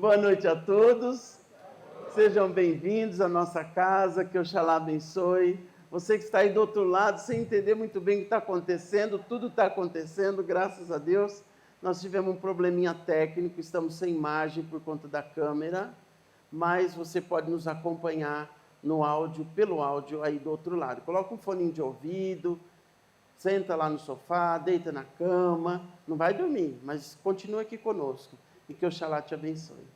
Boa noite a todos. Sejam bem-vindos à nossa casa, que Oxalá abençoe. Você que está aí do outro lado, sem entender muito bem o que está acontecendo, tudo está acontecendo, graças a Deus. Nós tivemos um probleminha técnico, estamos sem imagem por conta da câmera, mas você pode nos acompanhar no áudio, pelo áudio aí do outro lado. Coloca um foninho de ouvido, senta lá no sofá, deita na cama, não vai dormir, mas continua aqui conosco e que Oxalá te abençoe.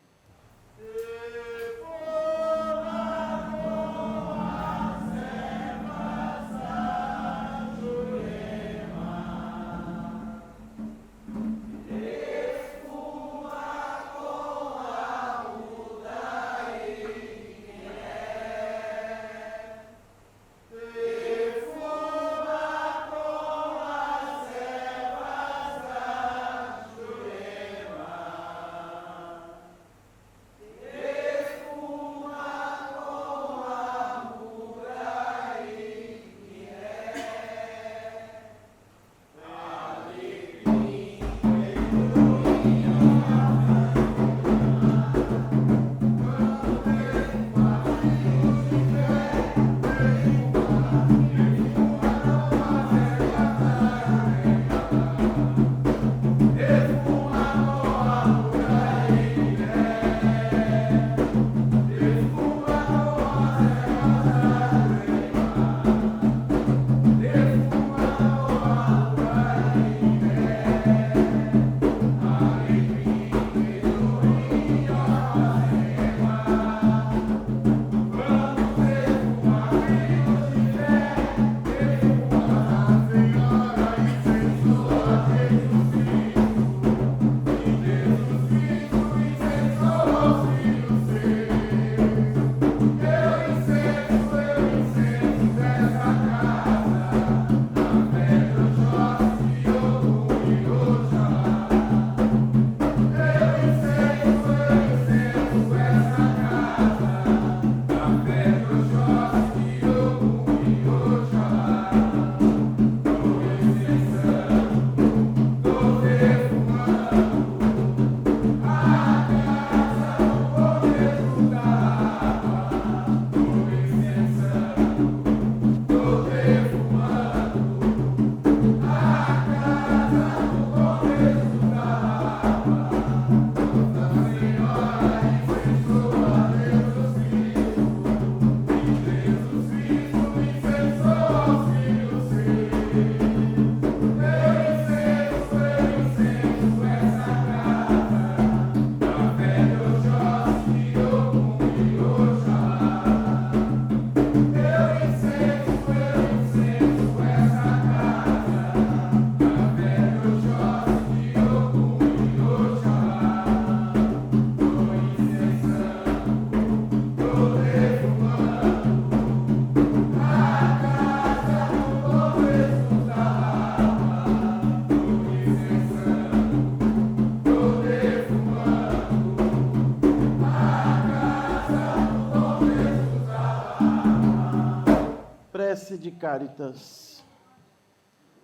Prece de Cáritas.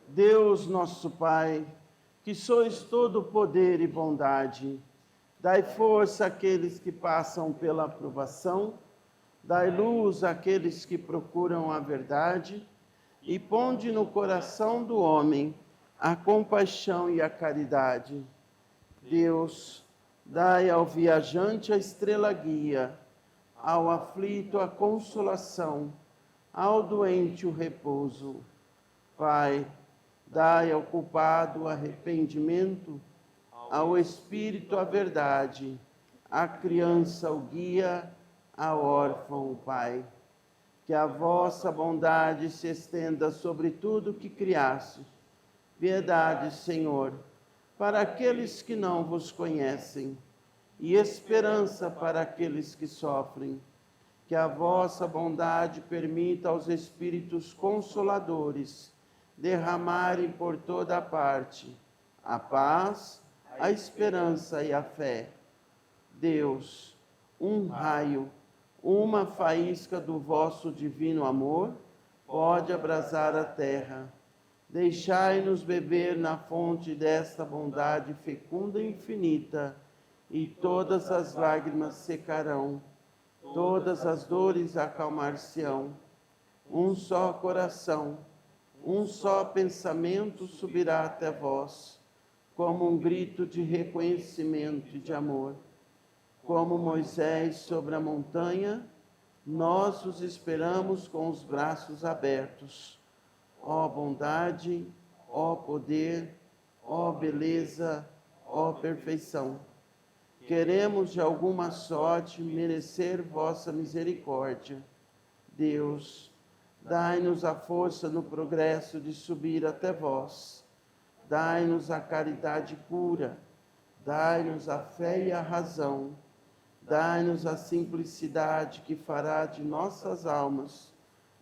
Deus nosso Pai, que sois todo poder e bondade, dai força àqueles que passam pela provação, dai luz àqueles que procuram a verdade, e ponde no coração do homem a compaixão e a caridade. Deus, dai ao viajante a estrela guia, ao aflito a consolação, ao doente o repouso. Pai, dai ao culpado o arrependimento, ao espírito a verdade, à criança o guia, ao órfão o Pai. Que a vossa bondade se estenda sobre tudo que criaste. Piedade, Senhor, para aqueles que não vos conhecem, e esperança para aqueles que sofrem. Que a vossa bondade permita aos Espíritos Consoladores derramarem por toda a parte a paz, a esperança e a fé. Deus, um raio, uma faísca do vosso divino amor pode abrasar a terra. Deixai-nos beber na fonte desta bondade fecunda e infinita, e todas as lágrimas secarão, todas as dores acalmar-se-ão. Um só coração, um só pensamento subirá até vós, como um grito de reconhecimento e de amor. Como Moisés sobre a montanha, nós os esperamos com os braços abertos. Ó bondade, ó poder, ó beleza, ó perfeição. Queremos de alguma sorte merecer vossa misericórdia. Deus, dai-nos a força no progresso de subir até vós. Dai-nos a caridade pura, dai-nos a fé e a razão, dai-nos a simplicidade que fará de nossas almas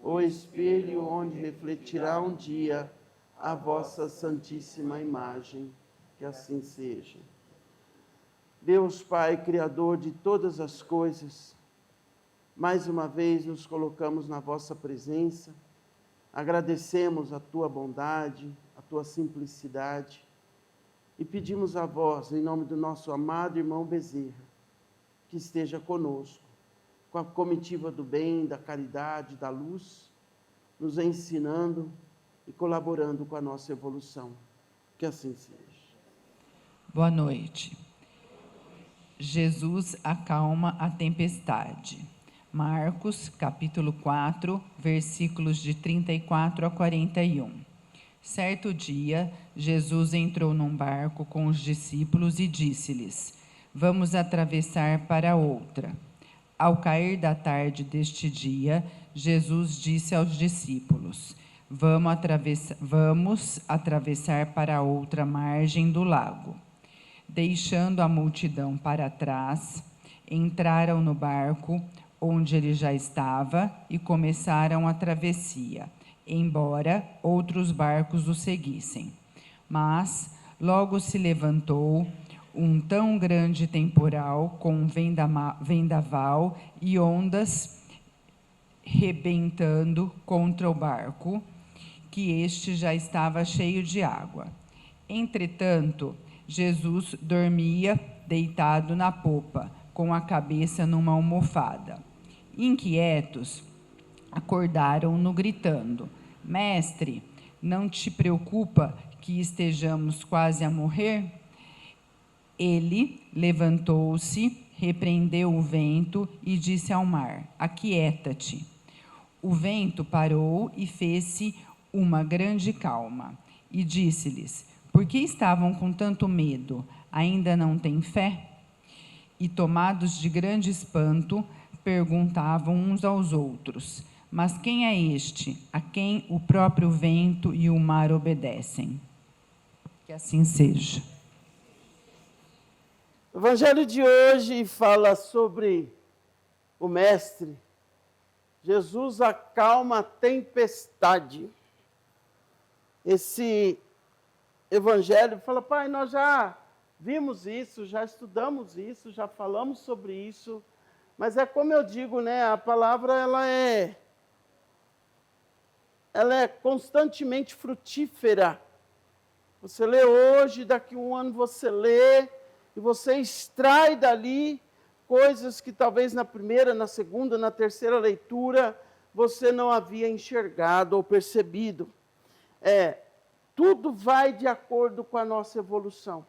o espelho onde refletirá um dia a vossa santíssima imagem. Que assim seja. Deus Pai, Criador de todas as coisas, mais uma vez nos colocamos na vossa presença, agradecemos a tua bondade, a tua simplicidade e pedimos a vós, em nome do nosso amado irmão Bezerra, que esteja conosco, com a comitiva do bem, da caridade, da luz, nos ensinando e colaborando com a nossa evolução. Que assim seja. Boa noite. Jesus acalma a tempestade. Marcos, capítulo 4, versículos de 34 a 41. Certo dia, Jesus entrou num barco com os discípulos e disse-lhes: Vamos atravessar para outra. Ao cair da tarde deste dia, Jesus disse aos discípulos: Vamos atravessar para a outra margem do lago. Deixando a multidão para trás, entraram no barco onde ele já estava e começaram a travessia, embora outros barcos o seguissem. Mas logo se levantou um tão grande temporal com vendaval e ondas rebentando contra o barco, que este já estava cheio de água. Entretanto, Jesus dormia deitado na popa, com a cabeça numa almofada. Inquietos, acordaram-no gritando: Mestre, não te preocupa que estejamos quase a morrer? Ele levantou-se, repreendeu o vento e disse ao mar: Aquieta-te. O vento parou e fez-se uma grande calma. E disse-lhes: Por que estavam com tanto medo? Ainda não têm fé? E tomados de grande espanto, perguntavam uns aos outros: Mas quem é este, a quem o próprio vento e o mar obedecem? Que assim seja. O Evangelho de hoje fala sobre o Mestre. Jesus acalma a tempestade. Esse Evangelho fala: Pai, nós já vimos isso, já estudamos isso, já falamos sobre isso, mas é como eu digo, né? A palavra ela é constantemente frutífera. Você lê hoje, daqui a um ano você lê, e você extrai dali coisas que talvez na primeira, na segunda, na terceira leitura você não havia enxergado ou percebido. Tudo vai de acordo com a nossa evolução.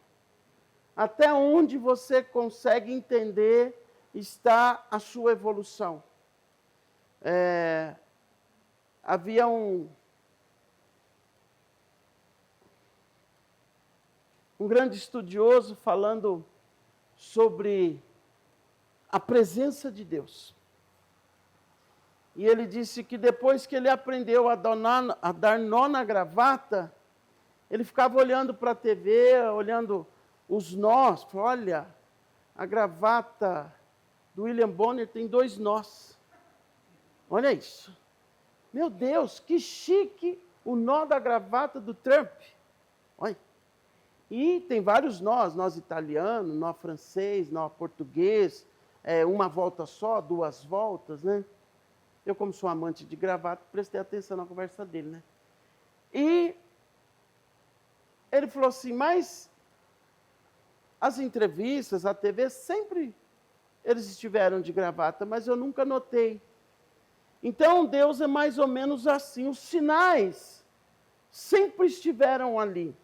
Até onde você consegue entender está a sua evolução. Havia um grande estudioso falando sobre a presença de Deus. E ele disse que depois que ele aprendeu a dar nó na gravata, ele ficava olhando para a TV, olhando os nós. Olha, a gravata do William Bonner tem 2 nós. Olha isso. Meu Deus, que chique o nó da gravata do Trump. Olha. E tem vários nós, nós italiano, nó francês, nó português, uma volta só, 2 voltas, né? Eu, como sou amante de gravata, prestei atenção na conversa dele, né? E ele falou assim, mas as entrevistas, a TV, sempre eles estiveram de gravata, mas eu nunca notei. Então, Deus é mais ou menos assim, os sinais sempre estiveram ali.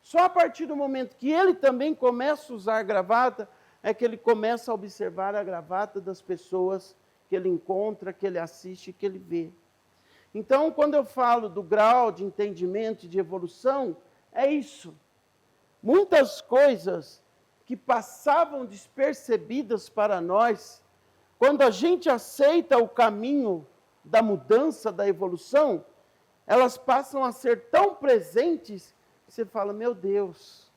Só a partir do momento que ele também começa a usar gravata, é que ele começa a observar a gravata das pessoas que ele encontra, que ele assiste, que ele vê. Então, quando eu falo do grau de entendimento e de evolução, é isso. Muitas coisas que passavam despercebidas para nós, quando a gente aceita o caminho da mudança, da evolução, elas passam a ser tão presentes que você fala, meu Deus,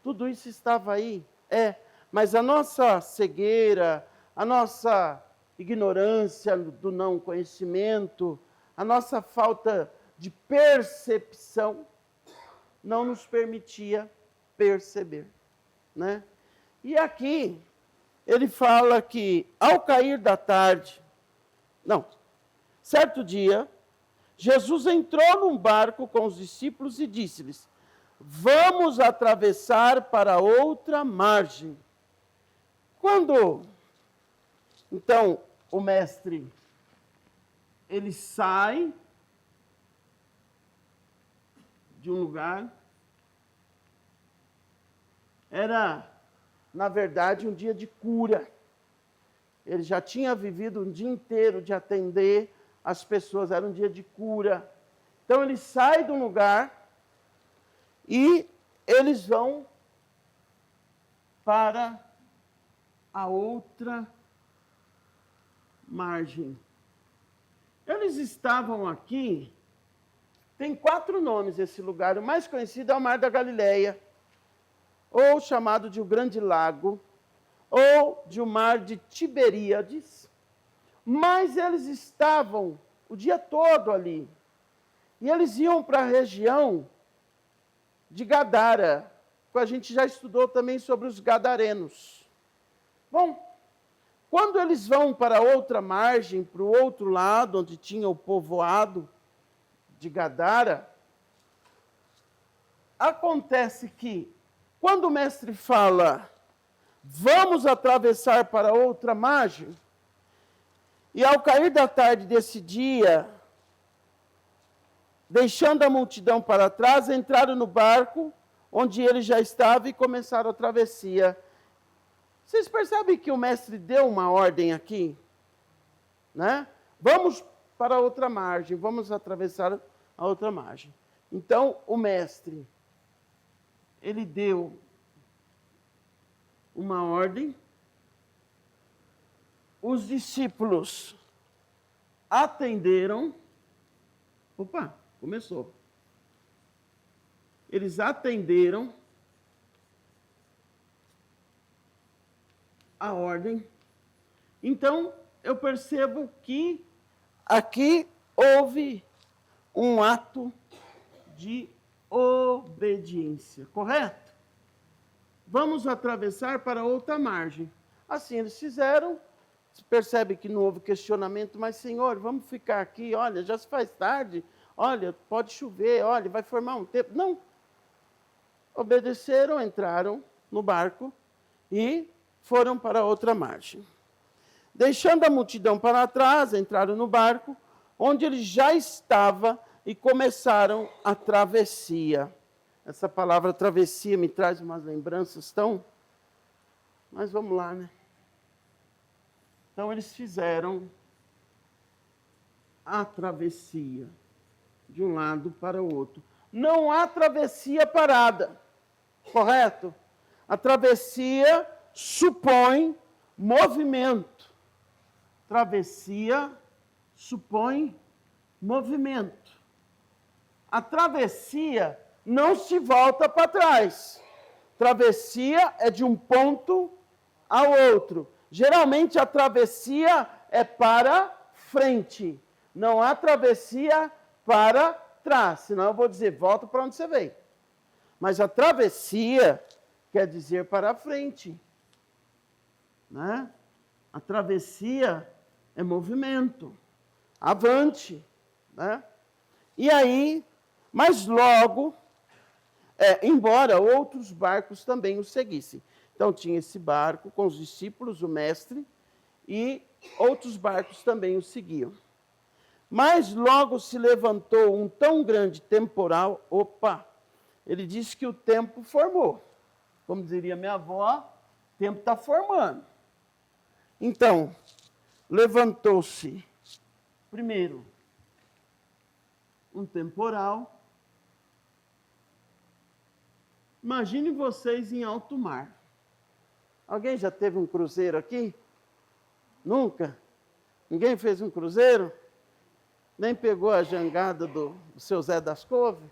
tudo isso estava aí. Mas a nossa cegueira, a nossa ignorância do não conhecimento, a nossa falta de percepção, não nos permitia perceber, né? E aqui, ele fala que, ao cair da tarde, certo dia, Jesus entrou num barco com os discípulos e disse-lhes, vamos atravessar para outra margem. Quando, então, o mestre, ele sai de um lugar, era, na verdade, um dia de cura. Ele já tinha vivido um dia inteiro de atender as pessoas, era um dia de cura. Então, ele sai de um lugar e eles vão para a outra margem. Eles estavam aqui, tem 4 nomes esse lugar, o mais conhecido é o Mar da Galileia, ou chamado de o Grande Lago, ou de o Mar de Tiberíades, mas eles estavam o dia todo ali, e eles iam para a região de Gadara, que a gente já estudou também sobre os gadarenos. Bom, quando eles vão para a outra margem, para o outro lado, onde tinha o povoado de Gadara, acontece que, quando o mestre fala, vamos atravessar para outra margem, e ao cair da tarde desse dia, deixando a multidão para trás, entraram no barco, onde ele já estava, e começaram a travessia. Vocês percebem que o mestre deu uma ordem aqui? Né? Vamos para a outra margem, vamos atravessar a outra margem. Então, o mestre, ele deu uma ordem, os discípulos atenderam, começou. Eles atenderam a ordem. Então, eu percebo que aqui houve um ato de obediência, correto? Vamos atravessar para outra margem. Assim eles fizeram. Você percebe que não houve questionamento, mas, Senhor, vamos ficar aqui, olha, já se faz tarde, olha, pode chover, olha, vai formar um tempo. Não. Obedeceram, entraram no barco e foram para outra margem. Deixando a multidão para trás, entraram no barco, onde ele já estava, e começaram a travessia. Essa palavra travessia me traz umas lembranças tão... Mas vamos lá, né? Então, eles fizeram a travessia, de um lado para o outro. Não há travessia parada, correto? A travessia supõe movimento. Travessia supõe movimento. A travessia não se volta para trás. Travessia é de um ponto ao outro. Geralmente a travessia é para frente. Não há travessia para trás. Senão eu vou dizer, volta para onde você veio. Mas a travessia quer dizer para frente. Né? A travessia é movimento. Avante. Né? E aí, mas logo, embora outros barcos também o seguissem. Então tinha esse barco com os discípulos, o mestre, e outros barcos também o seguiam. Mas logo se levantou um tão grande temporal, ele disse que o tempo formou. Como diria minha avó, o tempo está formando. Então, levantou-se, primeiro, um temporal. Imagine vocês em alto mar. Alguém já teve um cruzeiro aqui? Nunca? Ninguém fez um cruzeiro? Nem pegou a jangada do seu Zé das Couves?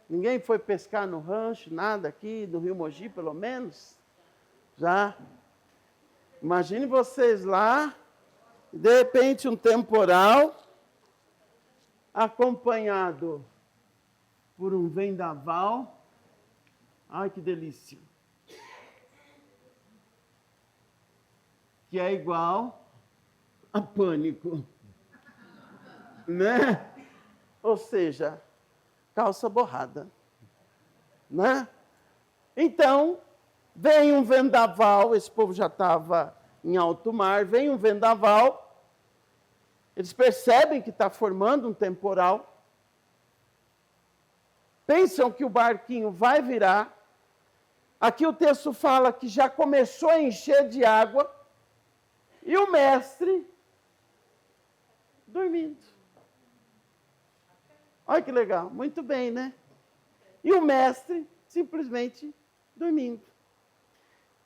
Ninguém foi pescar no rancho, nada aqui, no Rio Mogi, pelo menos? Já. Imagine vocês lá, de repente um temporal, acompanhado por um vendaval. Ai, que delícia! Que é igual a pânico, né? Ou seja, calça borrada, né? Então, vem um vendaval, esse povo já estava em alto mar, vem um vendaval, eles percebem que está formando um temporal, pensam que o barquinho vai virar. Aqui o texto fala que já começou a encher de água, e o mestre dormindo. Olha que legal, muito bem, né? E o mestre simplesmente dormindo.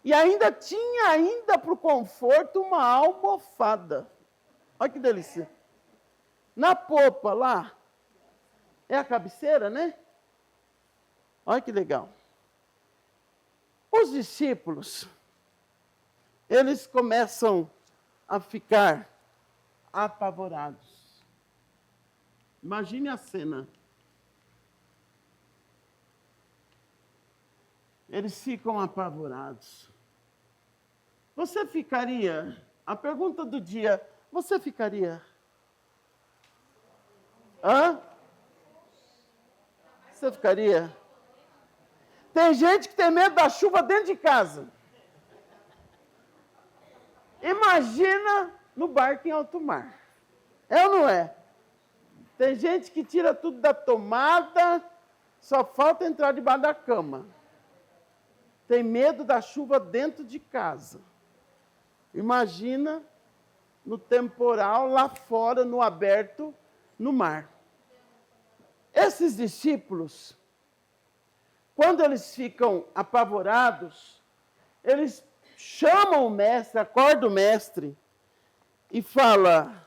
E ainda tinha para o conforto uma almofada. Olha que delícia. Na popa lá, é a cabeceira, né? Olha que legal. Os discípulos, eles começam a ficar apavorados. Imagine a cena. Eles ficam apavorados. Você ficaria, a pergunta do dia, você ficaria? Você ficaria? Tem gente que tem medo da chuva dentro de casa. Imagina no barco em alto mar. É ou não é? Tem gente que tira tudo da tomada, só falta entrar debaixo da cama. Tem medo da chuva dentro de casa. Imagina no temporal, lá fora, no aberto, no mar. Esses discípulos, quando eles ficam apavorados, eles chamam o mestre, acordam o mestre e fala: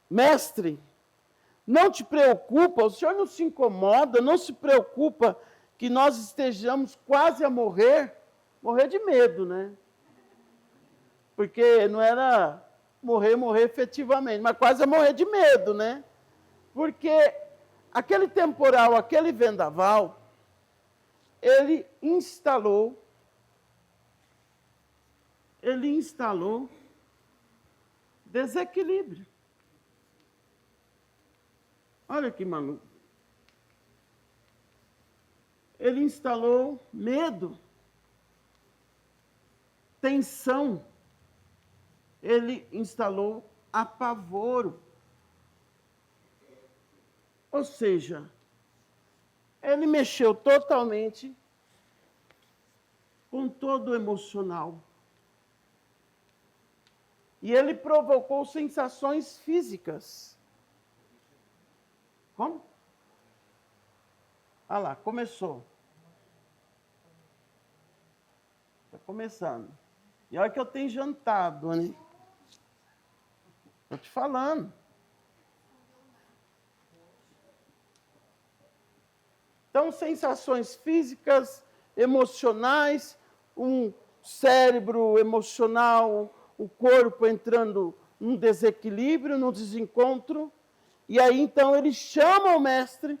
mestre, não te preocupa, o senhor não se incomoda, não se preocupa que nós estejamos quase a morrer de medo, né? Porque não era morrer efetivamente, mas quase a morrer de medo, né? Porque aquele temporal, aquele vendaval, ele instalou desequilíbrio. Olha que maluco. Ele instalou medo, tensão, ele instalou apavoro. Ou seja, ele mexeu totalmente com todo o emocional. E ele provocou sensações físicas. Como? Ah lá, começou. Está começando. E olha que eu tenho jantado, né? Estou te falando. Então, sensações físicas, emocionais, um cérebro emocional, o corpo entrando num desequilíbrio, num desencontro. E aí, então, ele chama o mestre.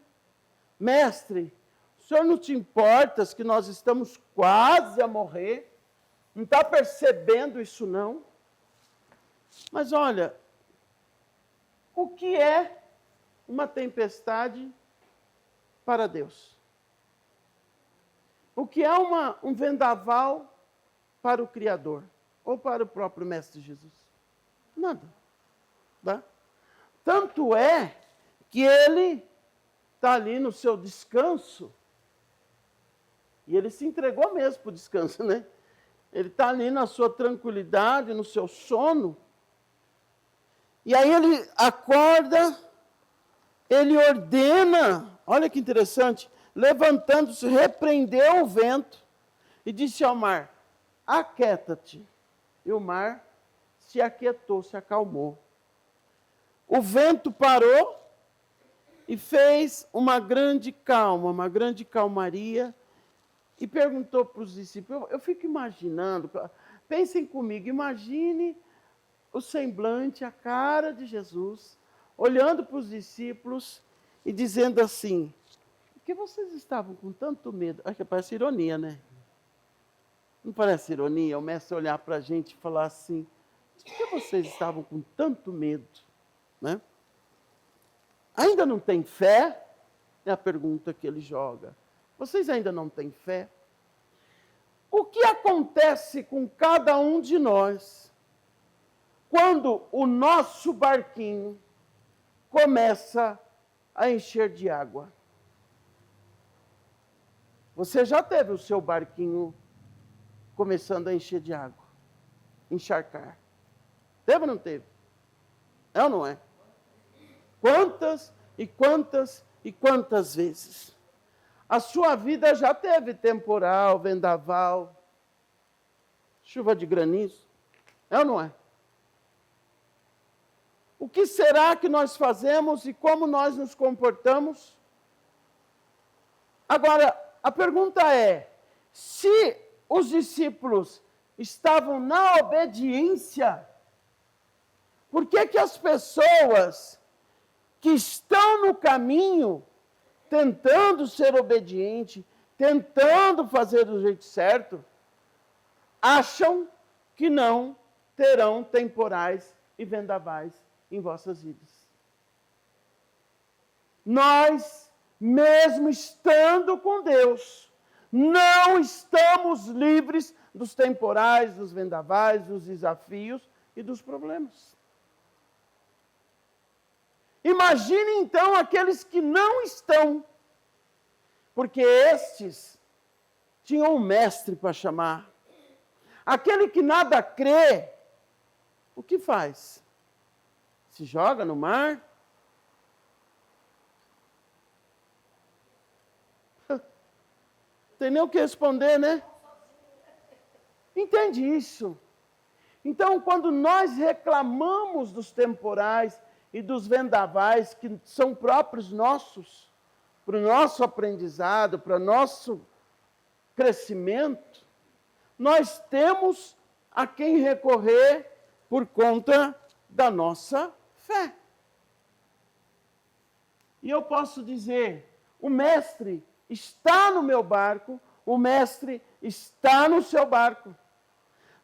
Mestre, o senhor não te importas que nós estamos quase a morrer? Não está percebendo isso, não? Mas olha, que é uma tempestade para Deus? O que é um vendaval para o Criador? Ou para o próprio Mestre Jesus? Nada. Tá? Tanto é que ele está ali no seu descanso, e ele se entregou mesmo para o descanso, né? Ele está ali na sua tranquilidade, no seu sono, e aí ele acorda, ele ordena, olha que interessante, levantando-se, repreendeu o vento e disse ao mar: aquieta-te. E o mar se aquietou, se acalmou. O vento parou e fez uma grande calma, uma grande calmaria, e perguntou para os discípulos, eu fico imaginando, pensem comigo, imagine o semblante, a cara de Jesus, olhando para os discípulos e dizendo assim: por que vocês estavam com tanto medo? Acho que parece ironia, né? Não parece ironia o mestre olhar para a gente e falar assim: por que vocês estavam com tanto medo? Né? Ainda não tem fé? É a pergunta que ele joga. Vocês ainda não têm fé? O que acontece com cada um de nós quando o nosso barquinho começa a encher de água? Você já teve o seu barquinho começando a encher de água, encharcar? Teve ou não teve? É ou não é? Quantas e quantas e quantas vezes? A sua vida já teve temporal, vendaval, chuva de granizo? É ou não é? O que será que nós fazemos e como nós nos comportamos? Agora, a pergunta é: se os discípulos estavam na obediência, por que que as pessoas que estão no caminho, tentando ser obediente, tentando fazer do jeito certo, acham que não terão temporais e vendavais em vossas vidas? Nós, mesmo estando com Deus, não estamos livres dos temporais, dos vendavais, dos desafios e dos problemas. Imagine então aqueles que não estão, porque estes tinham um mestre para chamar. Aquele que nada crê, o que faz? Se joga no mar? Tem nem o que responder, né? Entende isso? Então, quando nós reclamamos dos temporais e dos vendavais que são próprios nossos, para o nosso aprendizado, para o nosso crescimento, nós temos a quem recorrer por conta da nossa fé. E eu posso dizer: o mestre está no meu barco, o mestre está no seu barco.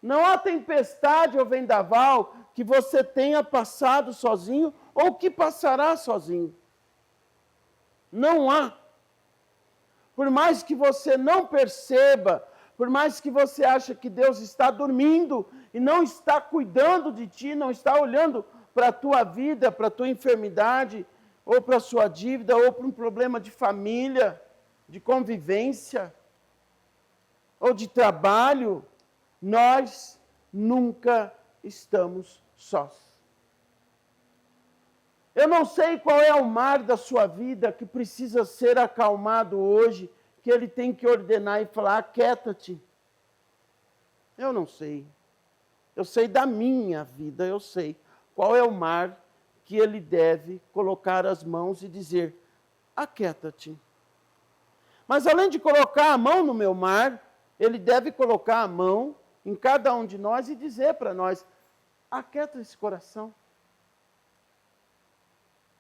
Não há tempestade ou vendaval que você tenha passado sozinho ou que passará sozinho. Não há. Por mais que você não perceba, por mais que você ache que Deus está dormindo e não está cuidando de ti, não está olhando para a tua vida, para a tua enfermidade, ou para a sua dívida, ou para um problema de família, de convivência, ou de trabalho, nós nunca estamos sós. Eu não sei qual é o mar da sua vida que precisa ser acalmado hoje, que ele tem que ordenar e falar: aquieta-te. Eu não sei. Eu sei da minha vida, eu sei qual é o mar que ele deve colocar as mãos e dizer: aquieta-te. Mas além de colocar a mão no meu mar, ele deve colocar a mão em cada um de nós e dizer para nós: aquieta esse coração.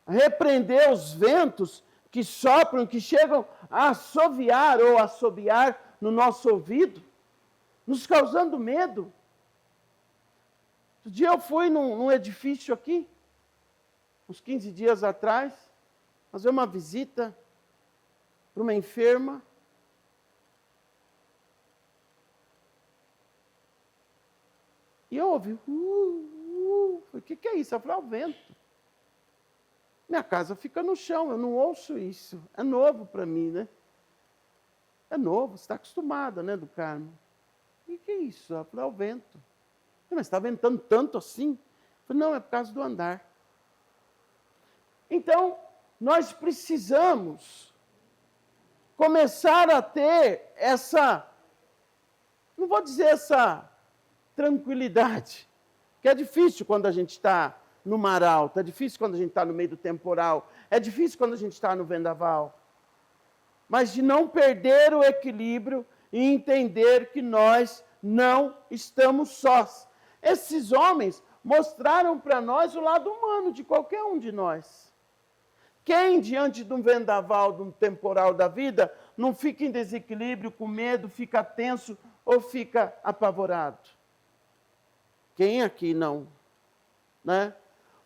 Repreender os ventos que sopram, que chegam a assoviar ou assobiar no nosso ouvido, nos causando medo. Outro dia eu fui num edifício aqui, uns 15 dias atrás, fazer uma visita para uma enferma. E eu ouvi, o que é isso? Eu falei, é o vento. Minha casa fica no chão, eu não ouço isso. É novo para mim, né? É novo, você está acostumada, né, do Carmo? O que é isso? Eu falei, é o vento. Mas está ventando tanto assim? Eu falei, não, é por causa do andar. Então, nós precisamos começar a ter essa, não vou dizer essa tranquilidade, que é difícil quando a gente está no mar alto, é difícil quando a gente está no meio do temporal, é difícil quando a gente está no vendaval. Mas de não perder o equilíbrio e entender que nós não estamos sós. Esses homens mostraram para nós o lado humano de qualquer um de nós. Quem, diante de um vendaval, de um temporal da vida, não fica em desequilíbrio, com medo, fica tenso ou fica apavorado? Quem aqui não? Né?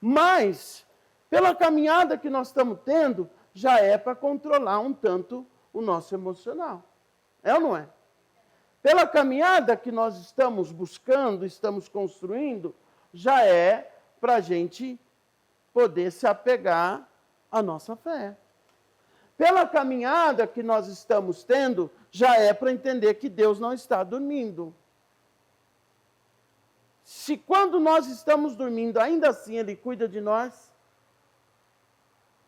Mas, pela caminhada que nós estamos tendo, já é para controlar um tanto o nosso emocional. É ou não é? Pela caminhada que nós estamos buscando, estamos construindo, já é para a gente poder se apegar à nossa fé. Pela caminhada que nós estamos tendo, já é para entender que Deus não está dormindo. Se quando nós estamos dormindo, ainda assim Ele cuida de nós,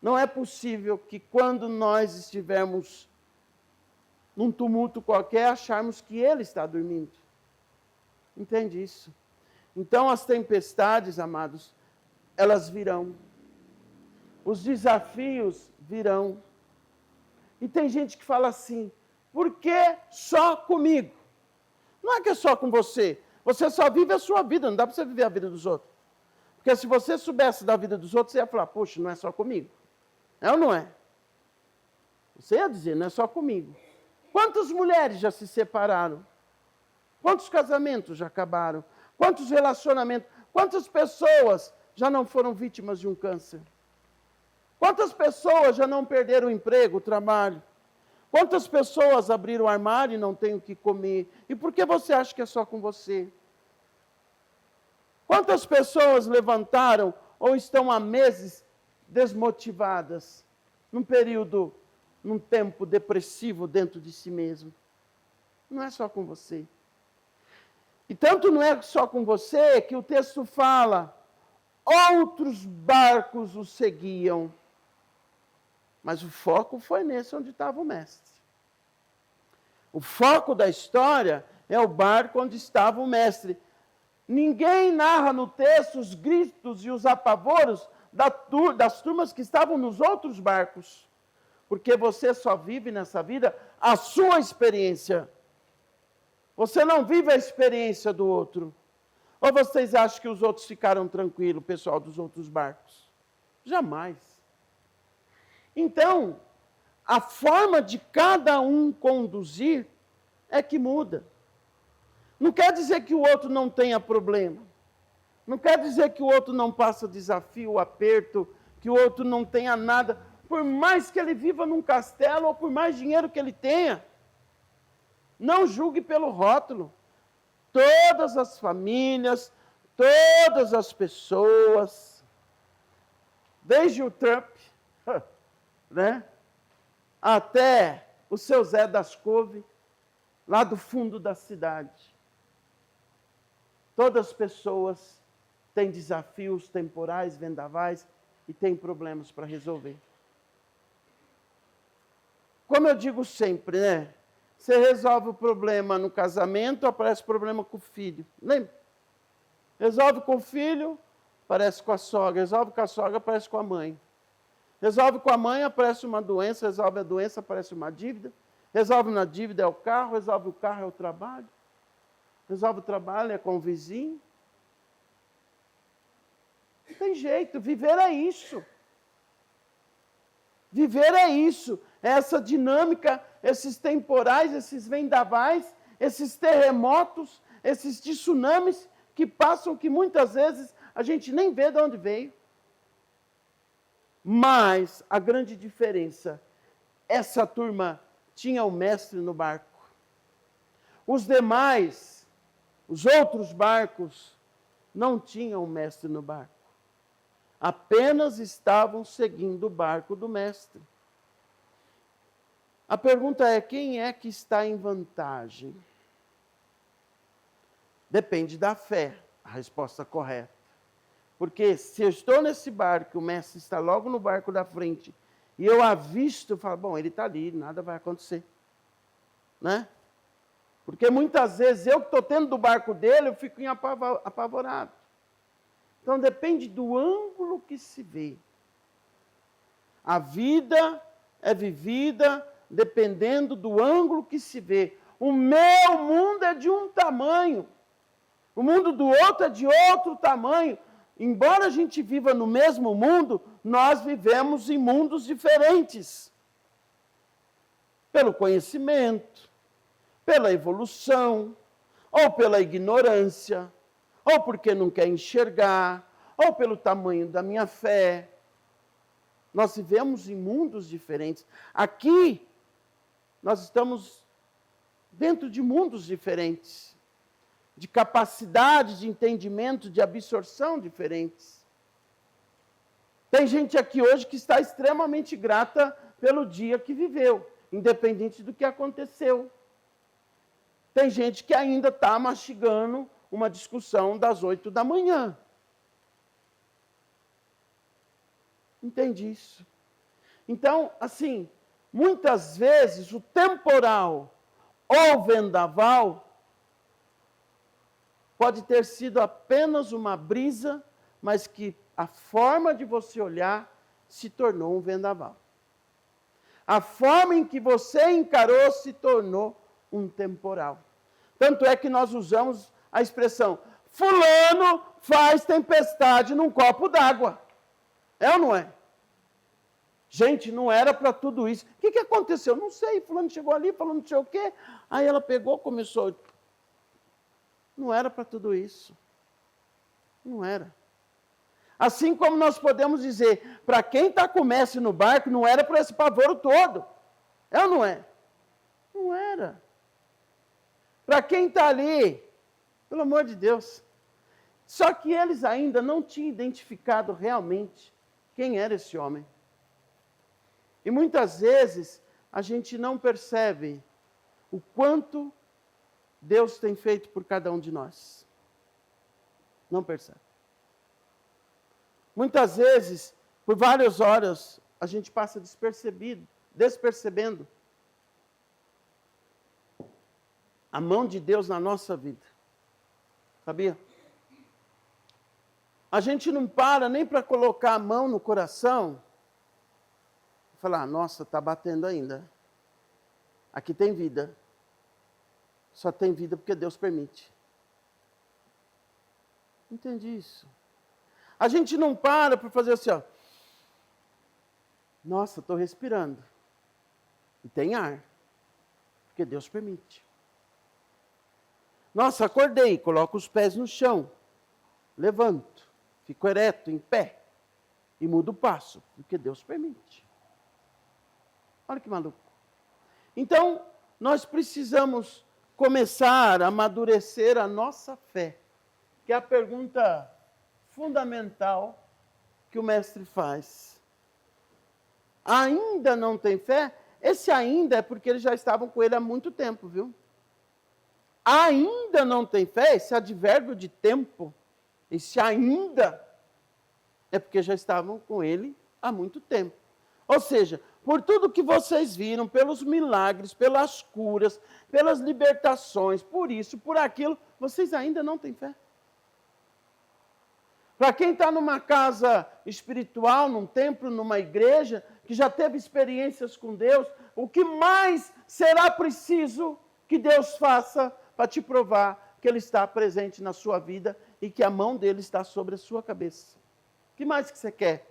não é possível que quando nós estivermos num tumulto qualquer, acharmos que Ele está dormindo. Entende isso? Então as tempestades, amados, elas virão. Os desafios virão. E tem gente que fala assim, por que só comigo? Não é que é só com você. Você só vive a sua vida, não dá para você viver a vida dos outros. Porque se você soubesse da vida dos outros, você ia falar, poxa, não é só comigo. É ou não é? Você ia dizer, não é só comigo. Quantas mulheres já se separaram? Quantos casamentos já acabaram? Quantos relacionamentos? Quantas pessoas já não foram vítimas de um câncer? Quantas pessoas já não perderam o emprego, o trabalho? Quantas pessoas abriram o armário e não têm o que comer? E por que você acha que é só com você? Quantas pessoas levantaram ou estão há meses desmotivadas, num período, num tempo depressivo dentro de si mesmo? Não é só com você. E tanto não é só com você que o texto fala, outros barcos o seguiam. Mas o foco foi nesse onde estava o mestre. O foco da história é o barco onde estava o mestre. Ninguém narra no texto os gritos e os apavoros das turmas que estavam nos outros barcos. Porque você só vive nessa vida a sua experiência. Você não vive a experiência do outro. Ou vocês acham que os outros ficaram tranquilos, o pessoal dos outros barcos? Jamais. Então, a forma de cada um conduzir é que muda. Não quer dizer que o outro não tenha problema. Não quer dizer que o outro não passa desafio, aperto, que o outro não tenha nada. Por mais que ele viva num castelo ou por mais dinheiro que ele tenha. Não julgue pelo rótulo. Todas as famílias, todas as pessoas, desde o Trump, né, até o seu Zé das Couve, lá do fundo da cidade. Todas as pessoas têm desafios temporais, vendavais e têm problemas para resolver. Como eu digo sempre, né? Você resolve o problema no casamento, aparece problema com o filho. Lembra? Resolve com o filho, aparece com a sogra. Resolve com a sogra, aparece com a mãe. Resolve com a mãe, aparece uma doença. Resolve a doença, aparece uma dívida. Resolve na dívida, é o carro. Resolve o carro, é o trabalho. Resolve o trabalho, é com o vizinho. Não tem jeito, viver é isso. Viver é isso, é essa dinâmica, esses temporais, esses vendavais, esses terremotos, esses tsunamis que passam, que muitas vezes a gente nem vê de onde veio. Mas a grande diferença, essa turma tinha o mestre no barco. Os demais, os outros barcos, não tinham o mestre no barco. Apenas estavam seguindo o barco do mestre. A pergunta é, quem é que está em vantagem? Depende da fé, a resposta correta. Porque se eu estou nesse barco, o mestre está logo no barco da frente, e eu avisto, eu falo, bom, ele está ali, nada vai acontecer. Né? Porque muitas vezes eu que estou tendo do barco dele, eu fico apavorado. Então depende do ângulo que se vê. A vida é vivida dependendo do ângulo que se vê. O meu mundo é de um tamanho, o mundo do outro é de outro tamanho. Embora a gente viva no mesmo mundo, nós vivemos em mundos diferentes. Pelo conhecimento, pela evolução, ou pela ignorância, ou porque não quer enxergar, ou pelo tamanho da minha fé. Nós vivemos em mundos diferentes. Aqui, nós estamos dentro de mundos diferentes, de capacidade de entendimento, de absorção diferentes. Tem gente aqui hoje que está extremamente grata pelo dia que viveu, independente do que aconteceu. Tem gente que ainda está mastigando uma discussão das 8 da manhã. Entende isso? Então, assim, muitas vezes o temporal ou vendaval pode ter sido apenas uma brisa, mas que a forma de você olhar se tornou um vendaval. A forma em que você encarou se tornou um temporal. Tanto é que nós usamos a expressão, fulano faz tempestade num copo d'água. É ou não é? Gente, não era para tudo isso. O que aconteceu? Não sei, fulano chegou ali, falando não sei o quê. Aí ela pegou, começou. Não era para tudo isso. Não era. Assim como nós podemos dizer, para quem está com o mestre no barco, não era para esse pavoro todo. É ou não é? Não era. Para quem está ali, pelo amor de Deus. Só que eles ainda não tinham identificado realmente quem era esse homem. E muitas vezes a gente não percebe o quanto Deus tem feito por cada um de nós. Não percebe. Muitas vezes, por várias horas, a gente passa despercebendo a mão de Deus na nossa vida. Sabia? A gente não para nem para colocar a mão no coração e falar, nossa, está batendo ainda. Aqui tem vida. Só tem vida porque Deus permite. Entendi isso. A gente não para fazer assim, ó. Nossa, estou respirando. E tem ar. Porque Deus permite. Nossa, acordei, coloco os pés no chão. Levanto, fico ereto, em pé. E mudo o passo, porque Deus permite. Olha que maluco. Então, nós precisamos começar a amadurecer a nossa fé. Que é a pergunta fundamental que o mestre faz. Ainda não tem fé? Esse ainda é porque eles já estavam com ele há muito tempo, viu? Ainda não tem fé, esse advérbio de tempo, esse ainda, é porque já estavam com ele há muito tempo. Ou seja, por tudo que vocês viram, pelos milagres, pelas curas, pelas libertações, por isso, por aquilo, vocês ainda não têm fé. Para quem está numa casa espiritual, num templo, numa igreja, que já teve experiências com Deus, o que mais será preciso que Deus faça para te provar que Ele está presente na sua vida e que a mão dele está sobre a sua cabeça? O que mais que você quer?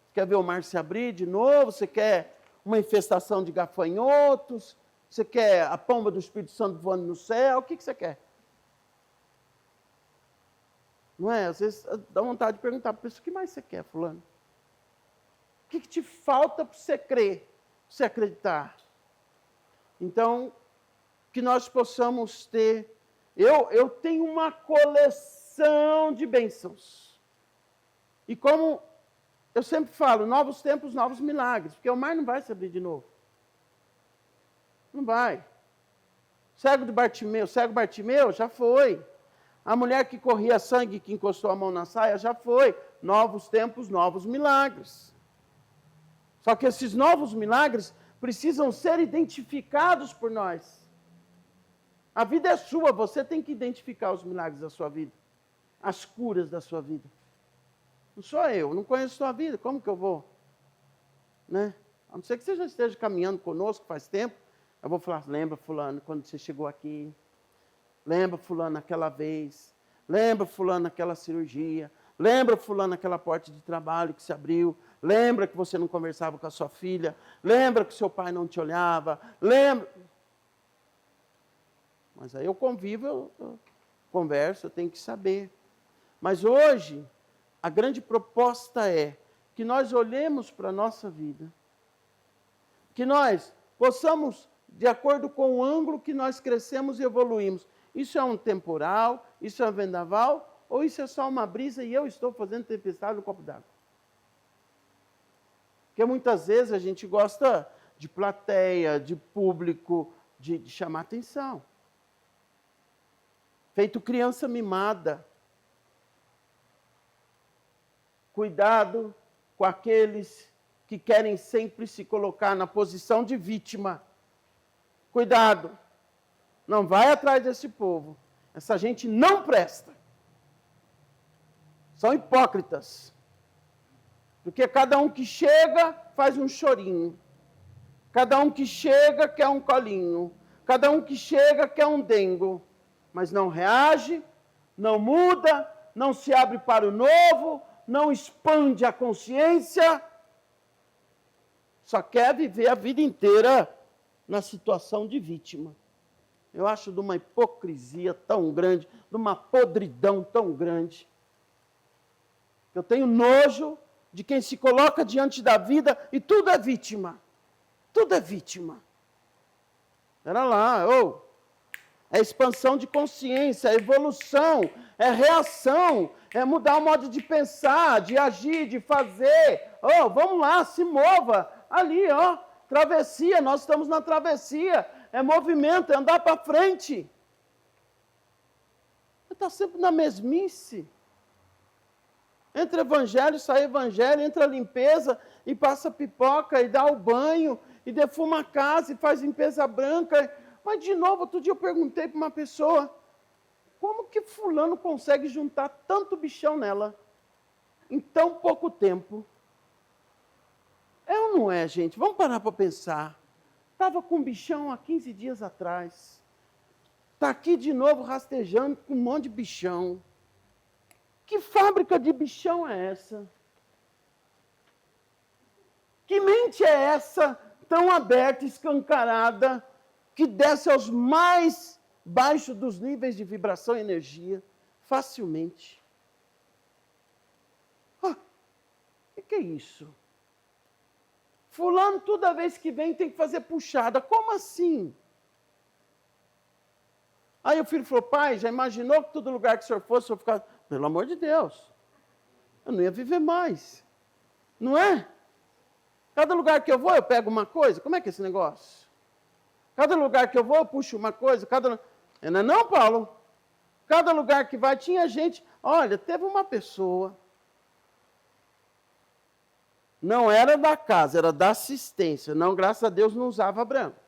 Você quer ver o mar se abrir de novo? Você quer uma infestação de gafanhotos? Você quer a pomba do Espírito Santo voando no céu? O que você quer? Não é? Às vezes dá vontade de perguntar para a pessoa, o que mais você quer, fulano? que te falta para você crer, para você acreditar? Então, que nós possamos ter... Eu tenho uma coleção de bênçãos. E como eu sempre falo, novos tempos, novos milagres, porque o mar não vai se abrir de novo. Não vai. Cego Bartimeu, já foi. A mulher que corria sangue, que encostou a mão na saia, já foi. Novos tempos, novos milagres. Só que esses novos milagres precisam ser identificados por nós. A vida é sua, você tem que identificar os milagres da sua vida. As curas da sua vida. Não sou eu, não conheço a sua vida, como que eu vou? Né? A não ser que você já esteja caminhando conosco faz tempo, eu vou falar, lembra fulano, quando você chegou aqui? Lembra fulano aquela vez? Lembra fulano aquela cirurgia? Lembra fulano aquela porta de trabalho que se abriu? Lembra que você não conversava com a sua filha? Lembra que seu pai não te olhava? Lembra... Mas aí eu convivo, eu converso, eu tenho que saber. Mas hoje, a grande proposta é que nós olhemos para a nossa vida, que nós possamos, de acordo com o ângulo que nós crescemos e evoluímos, isso é um temporal, isso é um vendaval, ou isso é só uma brisa e eu estou fazendo tempestade no copo d'água? Porque muitas vezes a gente gosta de plateia, de público, de chamar atenção. Feito criança mimada. Cuidado com aqueles que querem sempre se colocar na posição de vítima. Cuidado. Não vai atrás desse povo. Essa gente não presta. São hipócritas. Porque cada um que chega faz um chorinho. Cada um que chega quer um colinho. Cada um que chega quer um dengo. Mas não reage, não muda, não se abre para o novo, não expande a consciência, só quer viver a vida inteira na situação de vítima. Eu acho de uma hipocrisia tão grande, de uma podridão tão grande. Eu tenho nojo de quem se coloca diante da vida e tudo é vítima. Tudo é vítima. Era lá, é expansão de consciência, é evolução, é reação, é mudar o modo de pensar, de agir, de fazer. Vamos lá, se mova. Ali, travessia, nós estamos na travessia. É movimento, é andar para frente. Está sempre na mesmice. Entra evangelho, sai evangelho, entra limpeza e passa pipoca e dá o banho e defuma a casa e faz limpeza branca. Mas, de novo, outro dia eu perguntei para uma pessoa, como que fulano consegue juntar tanto bichão nela em tão pouco tempo? É ou não é, gente? Vamos parar para pensar. Estava com bichão há 15 dias atrás. Está aqui de novo rastejando com um monte de bichão. Que fábrica de bichão é essa? Que mente é essa, tão aberta, escancarada, que desce aos mais baixos dos níveis de vibração e energia, facilmente? O que é isso? Fulano, toda vez que vem, tem que fazer puxada. Como assim? Aí o filho falou, pai, já imaginou que todo lugar que o senhor fosse, o senhor ficava... Pelo amor de Deus, eu não ia viver mais. Não é? Cada lugar que eu vou, eu pego uma coisa. Como é que é esse negócio? Cada lugar que eu vou, eu puxo uma coisa. Não é não, Paulo? Cada lugar que vai, tinha gente... Olha, teve uma pessoa... Não era da casa, era da assistência. Não, graças a Deus, não usava branco.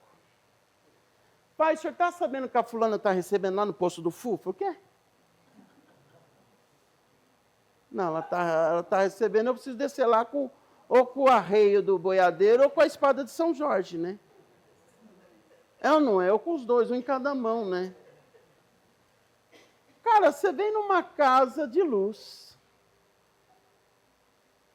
Pai, o senhor está sabendo que a fulana está recebendo lá no posto do FUF? O quê? Não, ela está recebendo, eu preciso descer lá ou com o arreio do boiadeiro ou com a espada de São Jorge, né? É ou não é? Ou com os dois, um em cada mão, né? Cara, você vem numa casa de luz...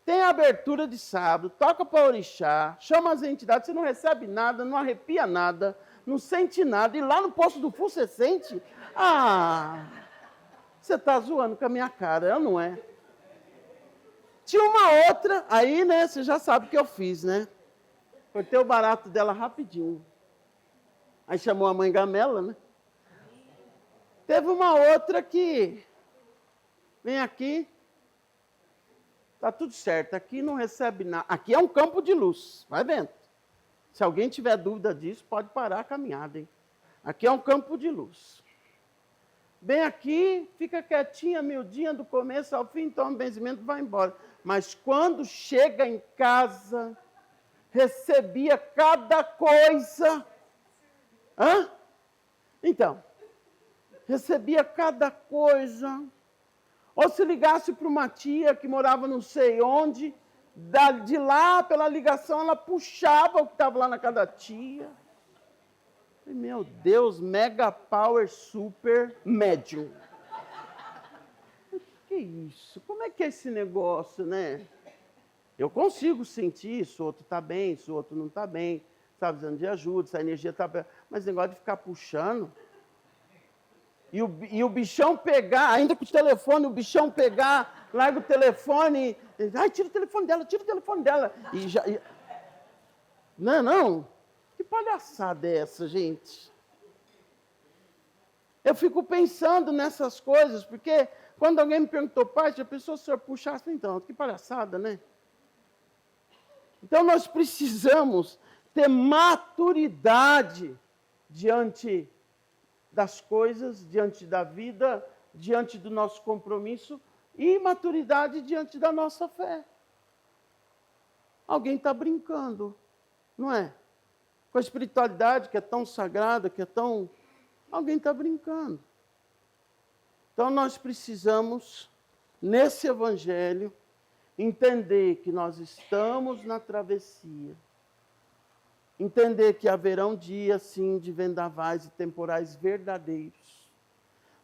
Tem abertura de sábado, toca para orixá, chama as entidades, você não recebe nada, não arrepia nada, não sente nada. E lá no posto do FUF você sente? Você está zoando com a minha cara, não é? Tinha uma outra, aí, né, você já sabe o que eu fiz, né? Cortei o barato dela rapidinho. Aí chamou a mãe Gamela, né? Teve uma outra que, vem aqui, tá tudo certo, aqui não recebe nada. Aqui é um campo de luz, vai vendo. Se alguém tiver dúvida disso, pode parar a caminhada, hein? Aqui é um campo de luz. Bem aqui, fica quietinha, miudinha, do começo ao fim, toma um benzimento e vai embora. Mas quando chega em casa, recebia cada coisa. Hã? Então, recebia cada coisa. Ou se ligasse para uma tia que morava não sei onde, de lá, pela ligação, ela puxava o que estava lá na casa da tia. Meu Deus, mega power super médium. Que isso? Como é que é esse negócio, né? Eu consigo sentir se o outro está bem, se o outro não está bem, está precisando de ajuda, se a energia está... Mas o negócio de ficar puxando... E o bichão pegar, ainda com o telefone, o bichão pegar, larga o telefone, ai, tira o telefone dela. Não. Que palhaçada é essa, gente? Eu fico pensando nessas coisas, porque quando alguém me perguntou, pai, se a pessoa o senhor puxasse, então, que palhaçada, né? Então nós precisamos ter maturidade diante das coisas, diante da vida, diante do nosso compromisso e maturidade diante da nossa fé. Alguém está brincando, não é? Com a espiritualidade que é tão sagrada, que é tão... Alguém está brincando. Então nós precisamos, nesse evangelho, entender que nós estamos na travessia. Entender que haverão dias, sim, de vendavais e temporais verdadeiros.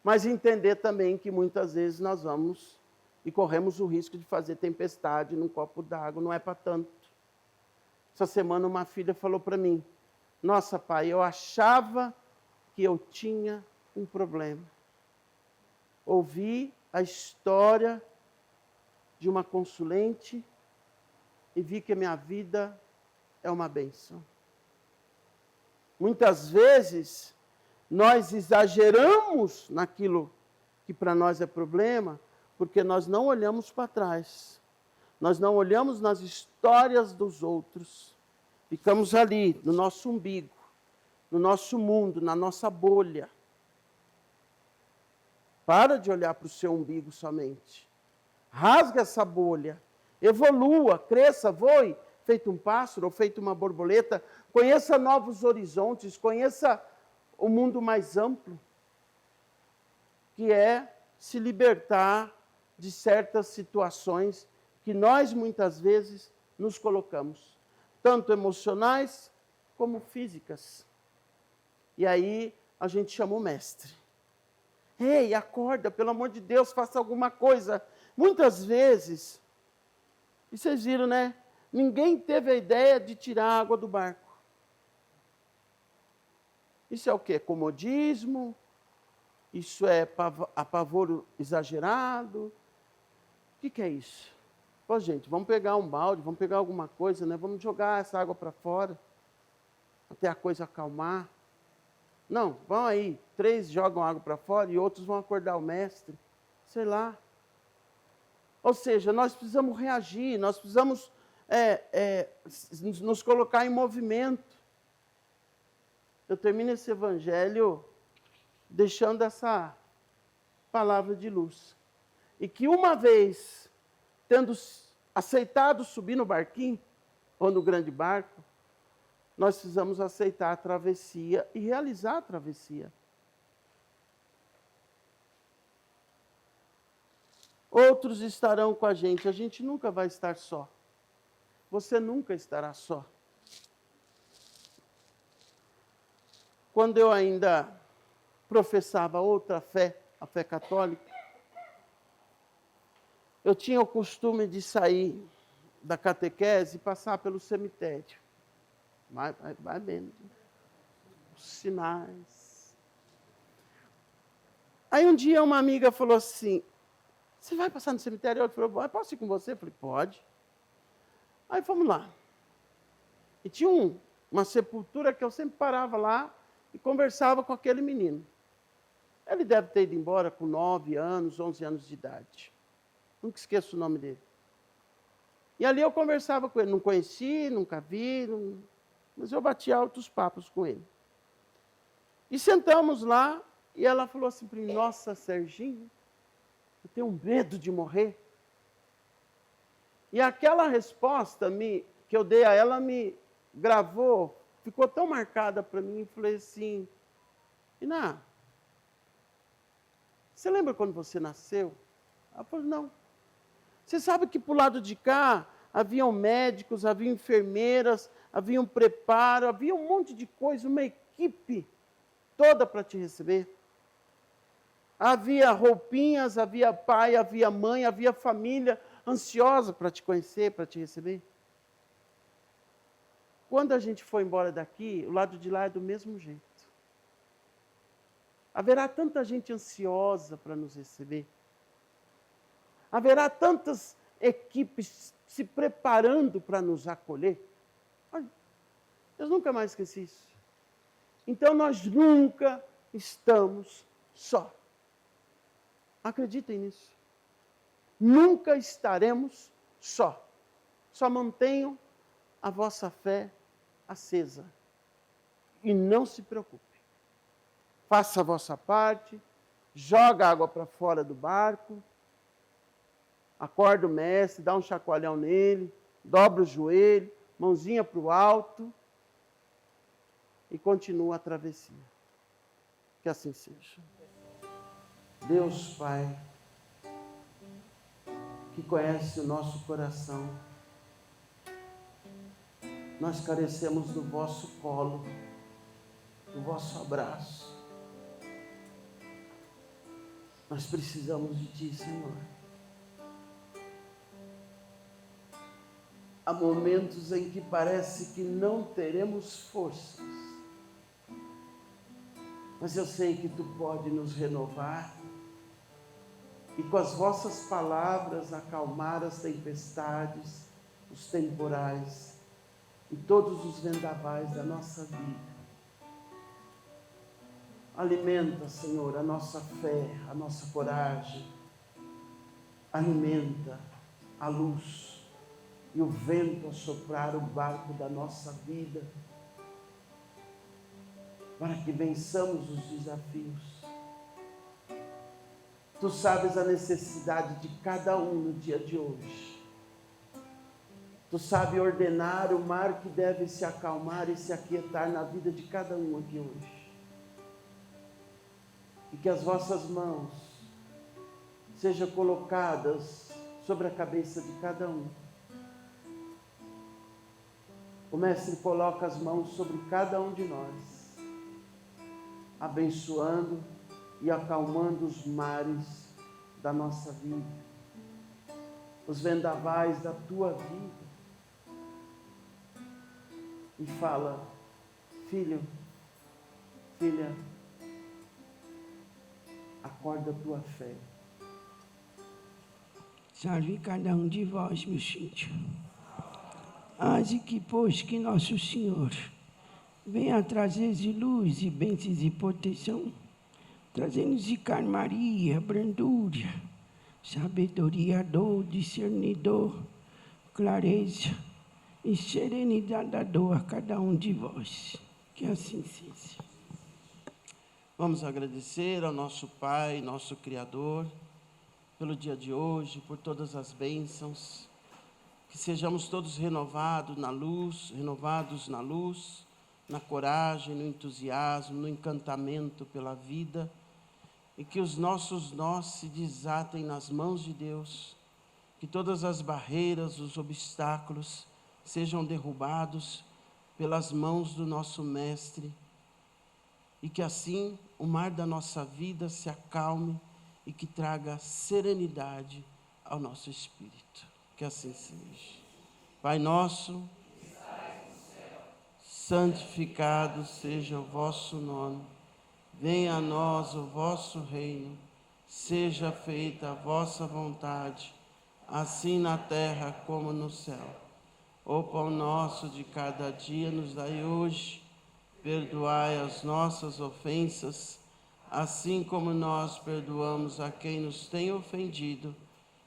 Mas entender também que muitas vezes nós vamos e corremos o risco de fazer tempestade num copo d'água, não é para tanto. Essa semana uma filha falou para mim, nossa, pai, eu achava que eu tinha um problema. Ouvi a história de uma consulente e vi que a minha vida é uma bênção. Muitas vezes, nós exageramos naquilo que para nós é problema, porque nós não olhamos para trás. Nós não olhamos nas histórias dos outros. Ficamos ali, no nosso umbigo, no nosso mundo, na nossa bolha. Para de olhar para o seu umbigo somente. Rasga essa bolha. Evolua, cresça, voe, feito um pássaro ou feito uma borboleta. Conheça novos horizontes, conheça o mundo mais amplo, que é se libertar de certas situações que nós muitas vezes nos colocamos, tanto emocionais como físicas. E aí a gente chama o mestre. Ei, acorda, pelo amor de Deus, faça alguma coisa. Muitas vezes, e vocês viram, né? Ninguém teve a ideia de tirar a água do barco. Isso é o quê? Comodismo? Isso é apavoro exagerado? O que é isso? Pô, gente, vamos pegar um balde, vamos pegar alguma coisa, né? Vamos jogar essa água para fora, até a coisa acalmar. Não, vão aí, 3 jogam água para fora e outros vão acordar o mestre. Sei lá. Ou seja, nós precisamos reagir, nós precisamos nos colocar em movimento. Eu termino esse evangelho deixando essa palavra de luz. E que uma vez, tendo aceitado subir no barquinho, ou no grande barco, nós precisamos aceitar a travessia e realizar a travessia. Outros estarão com a gente nunca vai estar só. Você nunca estará só. Quando eu ainda professava outra fé, a fé católica, eu tinha o costume de sair da catequese e passar pelo cemitério. Vai vendo. Os sinais. Aí um dia uma amiga falou assim, você vai passar no cemitério? Ele falou, posso ir com você? Eu falei, pode. Aí fomos lá. E tinha uma sepultura que eu sempre parava lá e conversava com aquele menino. Ele deve ter ido embora com 9 anos, 11 anos de idade. Nunca esqueço o nome dele. E ali eu conversava com ele. Não conheci, nunca vi, mas eu bati altos papos com ele. E sentamos lá e ela falou assim para mim, nossa, Serginho, eu tenho medo de morrer. E aquela resposta que eu dei a ela me gravou, ficou tão marcada para mim, e falei assim, Iná, você lembra quando você nasceu? Ela falou, não. Você sabe que para o lado de cá, haviam médicos, havia enfermeiras, havia um preparo, havia um monte de coisa, uma equipe toda para te receber. Havia roupinhas, havia pai, havia mãe, havia família ansiosa para te conhecer, para te receber. Quando a gente for embora daqui, o lado de lá é do mesmo jeito. Haverá tanta gente ansiosa para nos receber. Haverá tantas equipes se preparando para nos acolher. Olha, eu nunca mais esqueci isso. Então nós nunca estamos só. Acreditem nisso. Nunca estaremos só. Só mantenham a vossa fé acesa. E não se preocupe. Faça a vossa parte, joga a água para fora do barco, acorda o mestre, dá um chacoalhão nele, dobra o joelho, mãozinha para o alto e continua a travessia. Que assim seja. Deus Pai, que conhece o nosso coração, nós carecemos do vosso colo, do vosso abraço. Nós precisamos de Ti, Senhor. Há momentos em que parece que não teremos forças, mas eu sei que Tu pode nos renovar e com as vossas palavras acalmar as tempestades, os temporais e todos os vendavais da nossa vida. Alimenta, Senhor, a nossa fé, a nossa coragem. Alimenta a luz e o vento a soprar o barco da nossa vida, para que vençamos os desafios. Tu sabes a necessidade de cada um no dia de hoje. Tu sabes ordenar o mar que deve se acalmar e se aquietar na vida de cada um aqui hoje. E que as vossas mãos sejam colocadas sobre a cabeça de cada um. O Mestre coloca as mãos sobre cada um de nós, abençoando e acalmando os mares da nossa vida, os vendavais da tua vida. E fala, filho, filha, acorda a tua fé. Salve cada um de vós, meus filhos. Haze que, pois, que nosso Senhor venha trazer de luz e bênçãos e proteção, trazendo-nos de calmaria, brandura, sabedoria, dor, discernidor, clareza e serenidade da dor a cada um de vós. Que assim seja. Vamos agradecer ao nosso Pai, nosso Criador, pelo dia de hoje, por todas as bênçãos, que sejamos todos renovados na luz, na coragem, no entusiasmo, no encantamento pela vida, e que os nossos nós se desatem nas mãos de Deus, que todas as barreiras, os obstáculos sejam derrubados pelas mãos do nosso Mestre, e que assim o mar da nossa vida se acalme e que traga serenidade ao nosso espírito. Que assim seja. Pai nosso, santificado seja o vosso nome. Venha a nós o vosso reino. Seja feita a vossa vontade, assim na terra como no céu. O pão nosso de cada dia nos dai hoje. Perdoai as nossas ofensas, assim como nós perdoamos a quem nos tem ofendido.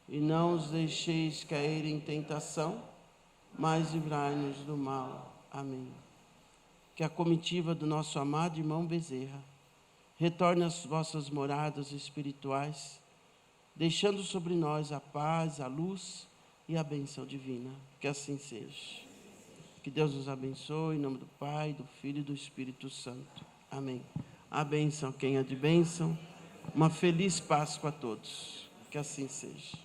E não os deixeis cair em tentação, mas livrai-nos do mal. Amém. Que a comitiva do nosso amado irmão Bezerra retorne às vossas moradas espirituais, deixando sobre nós a paz, a luz e a bênção divina. Que assim seja. Que Deus nos abençoe, em nome do Pai, do Filho e do Espírito Santo. Amém. A bênção, quem é de bênção. Uma feliz Páscoa a todos. Que assim seja.